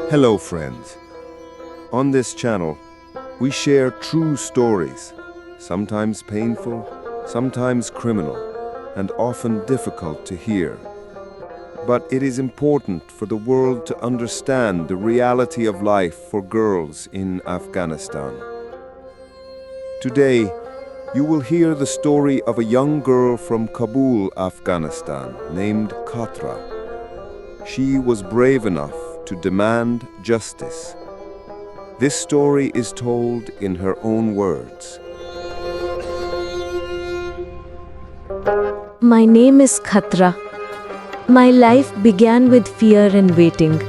Hello friends. On this channel, we share true stories, sometimes painful, sometimes criminal, and often difficult to hear. But it is important for the world to understand the reality of life for girls in Afghanistan. Today, you will hear the story of a young girl from Kabul, Afghanistan, named Khatra. She was brave enough to demand justice. This story is told in her own words. My name is Khatra. My life began with fear and waiting.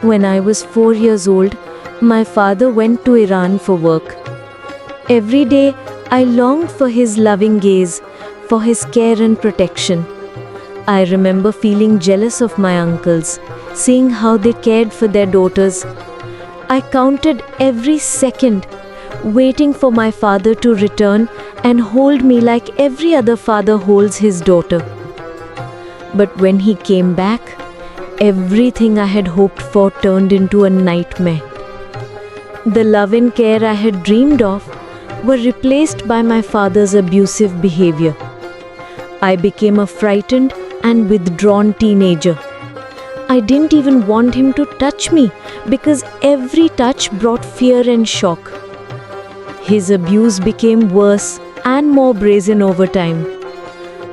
When I was 4 years old, my father went to Iran for work. Every day, I longed for his loving gaze, for his care and protection. I remember feeling jealous of my uncles, seeing how they cared for their daughters. I counted every second, waiting for my father to return and hold me like every other father holds his daughter. But when he came back, everything I had hoped for turned into a nightmare. The love and care I had dreamed of were replaced by my father's abusive behavior. I became a frightened and withdrawn teenager. I didn't even want him to touch me because every touch brought fear and shock. His abuse became worse and more brazen over time.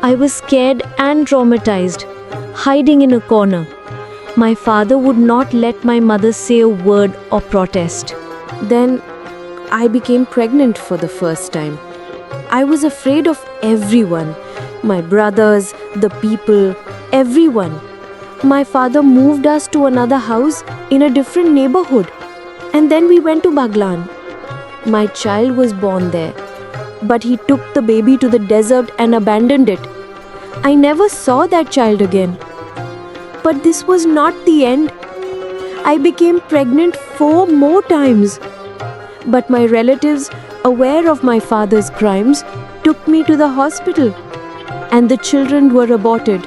I was scared and traumatized, hiding in a corner. My father would not let my mother say a word or protest. Then I became pregnant for the first time. I was afraid of everyone, my brothers, the people, everyone. My father moved us to another house in a different neighborhood, and then we went to Baglan. My child was born there, but he took the baby to the desert and abandoned it. I never saw that child again. But this was not the end. I became pregnant 4 more times. But my relatives, aware of my father's crimes, took me to the hospital, and the children were aborted.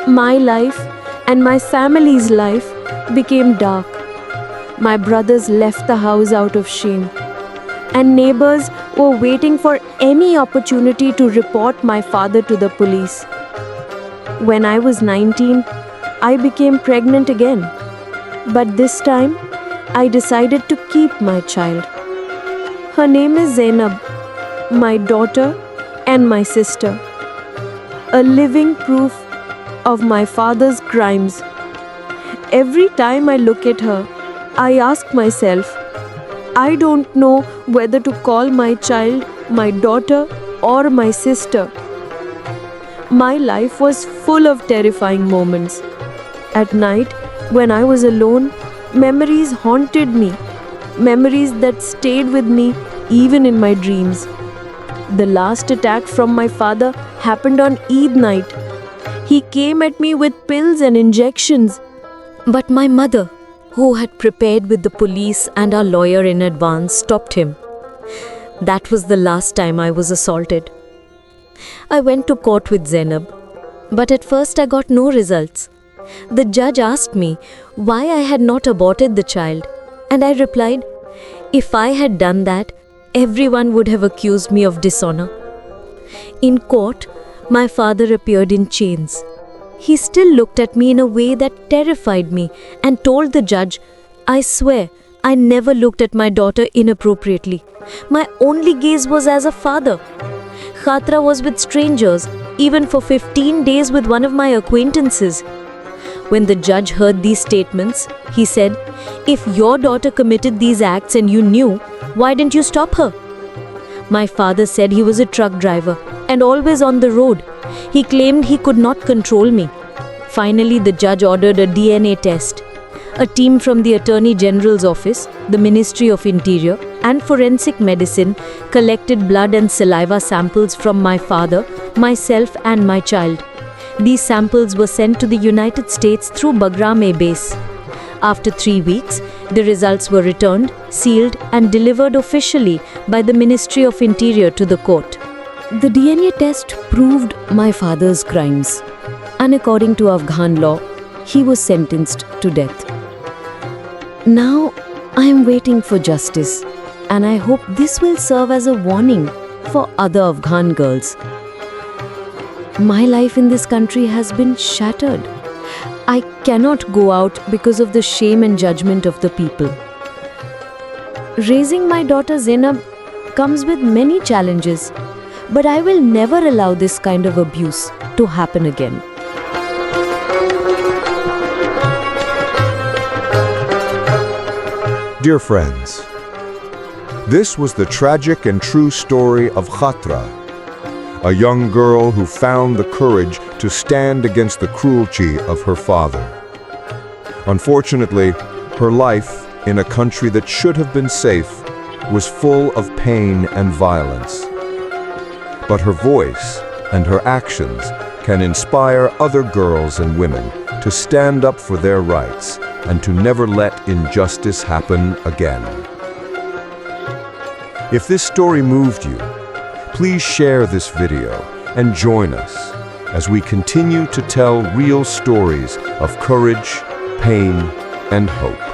My life and my family's life became dark. My brothers left the house out of shame, and neighbors were waiting for any opportunity to report my father to the police. When I was 19, I became pregnant again. But this time, I decided to keep my child. Her name is Zainab, my daughter and my sister. A living proof of my father's crimes. Every time I look at her, I ask myself, I don't know whether to call my child my daughter or my sister. My life was full of terrifying moments. At night, when I was alone, memories haunted me. Memories that stayed with me even in my dreams. The last attack from my father happened on Eid night. He came at me with pills and injections. But my mother, who had prepared with the police and our lawyer in advance, stopped him. That was the last time I was assaulted. I went to court with Zainab, but at first I got no results. The judge asked me why I had not aborted the child, and I replied, if I had done that, everyone would have accused me of dishonor. In court, my father appeared in chains. He still looked at me in a way that terrified me and told the judge, I swear, I never looked at my daughter inappropriately. My only gaze was as a father. Khatra was with strangers, even for 15 days with one of my acquaintances. When the judge heard these statements, he said, if your daughter committed these acts and you knew, why didn't you stop her? My father said he was a truck driver and always on the road. He claimed he could not control me. Finally, the judge ordered a DNA test. A team from the Attorney General's office, the Ministry of Interior, and Forensic Medicine collected blood and saliva samples from my father, myself, and my child. These samples were sent to the United States through Bagram Air Base. After 3 weeks, the results were returned, sealed, and delivered officially by the Ministry of Interior to the court. The DNA test proved my father's crimes, and according to Afghan law, he was sentenced to death. Now, I am waiting for justice, and I hope this will serve as a warning for other Afghan girls. My life in this country has been shattered. I cannot go out because of the shame and judgment of the people. Raising my daughter Zainab comes with many challenges, but I will never allow this kind of abuse to happen again. Dear friends, this was the tragic and true story of Khatra, a young girl who found the courage to stand against the cruelty of her father. Unfortunately, her life in a country that should have been safe was full of pain and violence. But her voice and her actions can inspire other girls and women to stand up for their rights and to never let injustice happen again. If this story moved you, please share this video and join us as we continue to tell real stories of courage, pain, and hope.